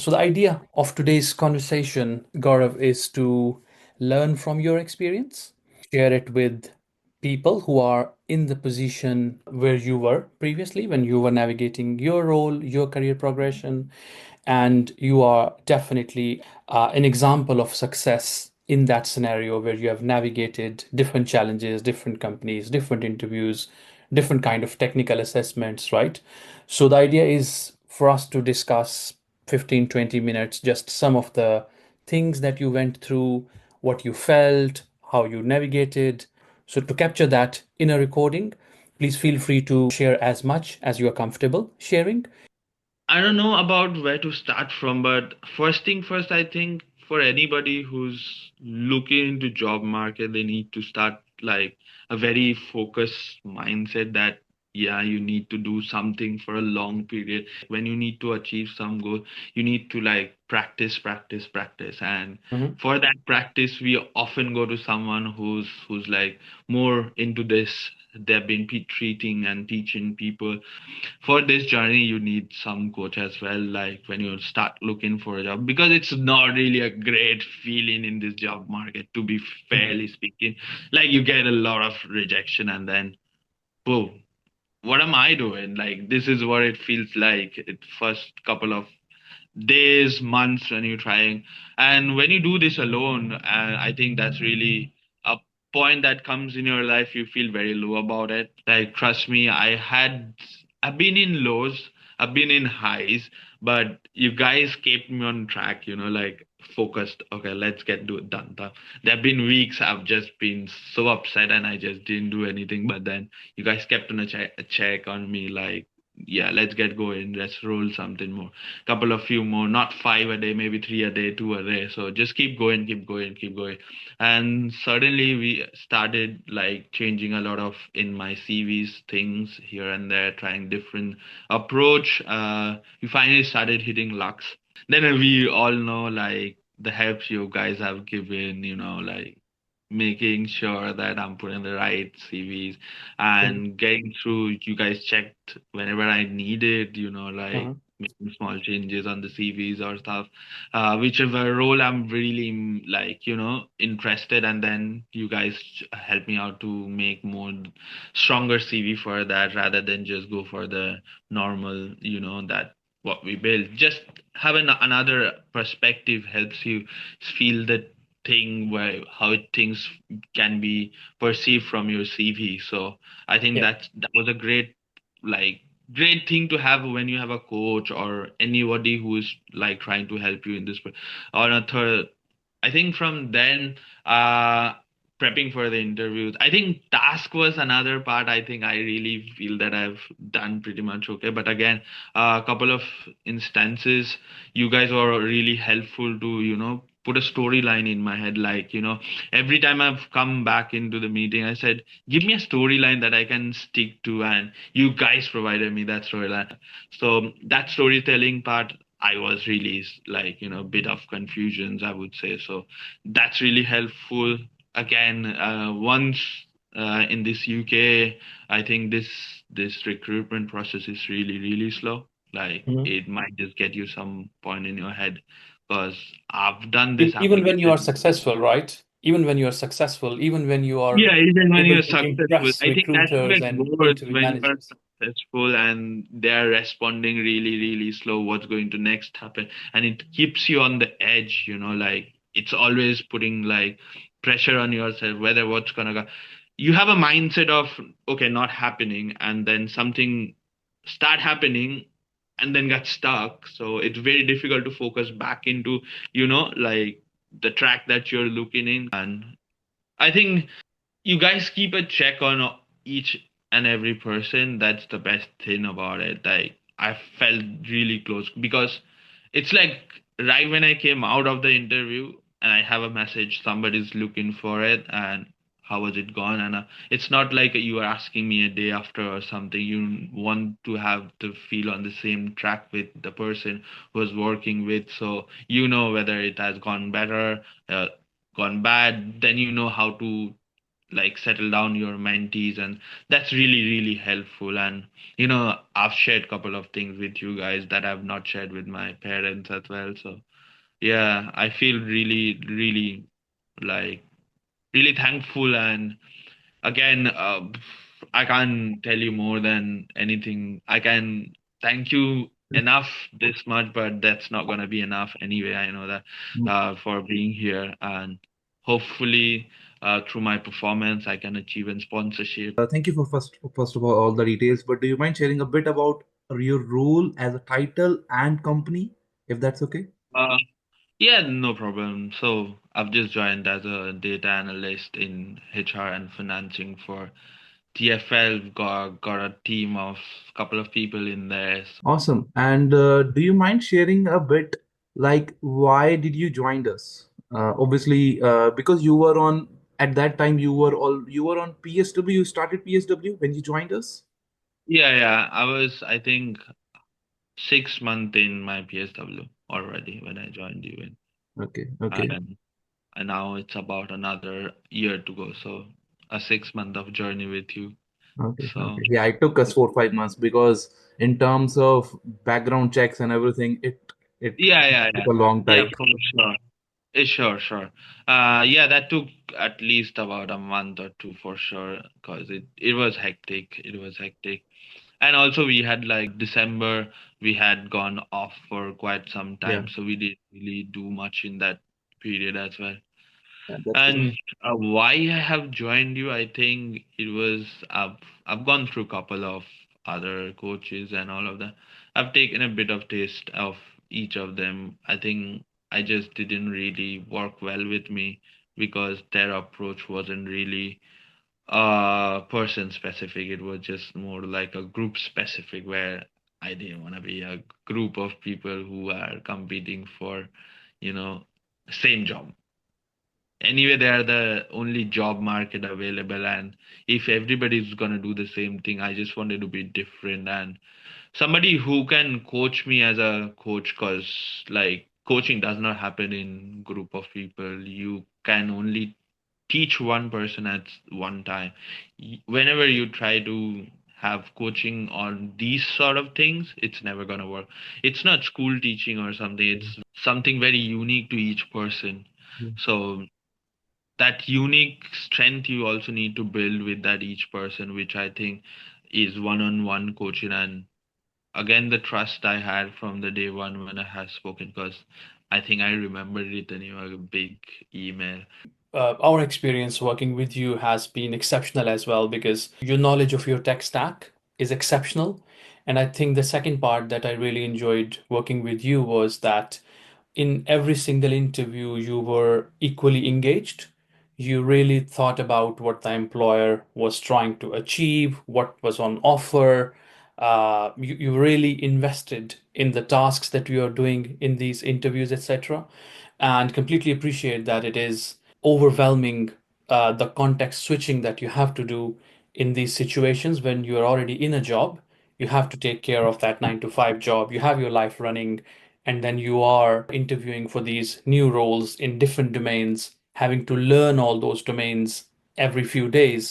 So the idea of today's conversation, Gaurav, is to learn from your experience, share it with people who are in the position where you were previously when you were navigating your role, your career progression, and you are definitely an example of success in that scenario where you have navigated different challenges, different companies, different interviews, different kind of technical assessments, right? So the idea is for us to discuss 15, 20 minutes, just some of the things that you went through, what you felt, how you navigated. So to capture that in a recording, please feel free to share as much as you are comfortable sharing. I don't know about where to start from, but first thing first, I think for anybody who's looking into job market, they need to start like a very focused mindset that yeah, you need to do something for a long period. When you need to achieve some goal, you need to like practice, practice, practice. And Mhm. for that practice, we often go to someone who's like more into this. They've been treating and teaching people for this journey you need some coach as well, like when you start looking for a job, because it's not really a great feeling in this job market, to be Mhm. fairly speaking. Like you get a lot of rejection and then boom, what am I doing? Like this is what it feels like at first couple of days, months when you're trying. And when you do this alone, I think that's really a point that comes in your life, you feel very low about it. Like, trust me, I've been in lows, I've been in highs, but you guys kept me on track, like focused. Okay, let's get do it done. There have been weeks I've just been so upset and I just didn't do anything, but then you guys kept on a check on me, like, yeah, let's get going, let's roll something more, couple of few more, not five a day, maybe three a day, two a day. So just keep going, keep going, keep going. And suddenly we started like changing a lot of in my CVs things here and there, trying different approach. We finally started hitting lux. Then we all know like the helps you guys have given, like making sure that I'm putting the right CVs and getting through. You guys checked whenever I needed, like Mhm. making small changes on the CVs or stuff, whichever role I'm really like, interested, and then you guys help me out to make more stronger CV for that rather than just go for the normal, that what we build. Just having another perspective helps you feel the thing where how things can be perceived from your CV. So I think Yeah. that was a like great thing to have when you have a coach or anybody who is like trying to help you in this. On a third, I think from then, prepping for the interviews, I think task was another part. I think I really feel that I've done pretty much okay. But again, a couple of instances, you guys were really helpful to, put a storyline in my head. Like, every time I've come back into the meeting, I said, give me a storyline that I can stick to. And you guys provided me that storyline. So that storytelling part, I was really like, bit of confusions, I would say. So that's really helpful. Again, once in this UK, I think this recruitment process is really, really slow. Like Mhm. it might just get you some point in your head because I've done this Even when you are application. successful, right? Even when you are successful, even when you are Yeah, even when able you're to successful, impress I think that's how recruiters it and goes interview when you're managers. successful and they're responding really, really slow. What's going to next happen? And it keeps you on the edge, like it's always putting like pressure on yourself, whether what's gonna go. You have a mindset of okay, not happening, and then something start happening and then get stuck. So it's very difficult to focus back into, like the track that you're looking in. And I think you guys keep a check on each and every person. That's the best thing about it. Like I felt really close because it's like right when I came out of the interview and I have a message, somebody's looking for it, and how was it gone? And it's not like you are asking me a day after or something. You want to have the feel on the same track with the person who was working with, so you know whether it has gone better, gone bad. Then you know how to like settle down your mentees, and that's really really helpful. And I've shared a couple of things with you guys that I've not shared with my parents as well. So yeah, I feel really really like really thankful. And again, I can't tell you more than anything. I can thank you enough this much, but that's not gonna be enough anyway. I know that, for being here, and hopefully, through my performance, I can achieve a sponsorship. Thank you for first of all the details. But do you mind sharing a bit about your role as a title and company, if that's okay? Uh, yeah, no problem. So I've just joined as a data analyst in HR and financing for TFL. Got a team of couple of people in there. Awesome. And do you mind sharing a bit, like, why did you join us? Obviously, because you were on at that time you were on PSW. You started PSW when you joined us. Yeah, yeah. I was, I think, 6 months in my PSW already when I joined you in, Okay. Okay. and now it's about another year to go. So a 6 month of journey with you. Okay. So Okay. Yeah, it took us 4 5 months because in terms of background checks and everything, it yeah, yeah, took yeah, a long yeah, time. for sure. Sure, sure. Yeah, that took at least about a month or two for sure, because it was hectic. It was hectic. And also we had like December, we had gone off for quite some Yeah. time, so we didn't really do much in that period as well. Yeah, that's good. And why I have joined you, I think it was I've gone through a couple of other coaches and all of that. I've taken a bit of taste of each of them. I think I just didn't really work well with me because their approach wasn't really person specific. It was just more like a group specific, where I didn't want to be a group of people who are competing for, you know, same job. Anyway, they are the only job market available, and if everybody's gonna do the same thing, I just wanted to be different and somebody who can coach me as a coach, because like coaching does not happen in group of people. You can only teach one person at one time. Whenever you try to have coaching on these sort of things, it's never going to work. It's not school teaching or something, it's something very unique to each person. So that unique strength you also need to build with that each person, which I think is one-on-one coaching. And again, the trust I had from the day one when I had spoken, because I think I remember written you a big email. Our experience working with you has been exceptional as well because your knowledge of your tech stack is exceptional. And I think the second part that I really enjoyed working with you was that in every single interview, you were equally engaged. You really thought about what the employer was trying to achieve, what was on offer. You really invested in the tasks that you are doing in these interviews, etc. And completely appreciate that it is overwhelming, the context switching that you have to do in these situations when you're already in a job. You have to take care of that 9 to 5 job. You have your life running, and then you are interviewing for these new roles in different domains, having to learn all those domains every few days.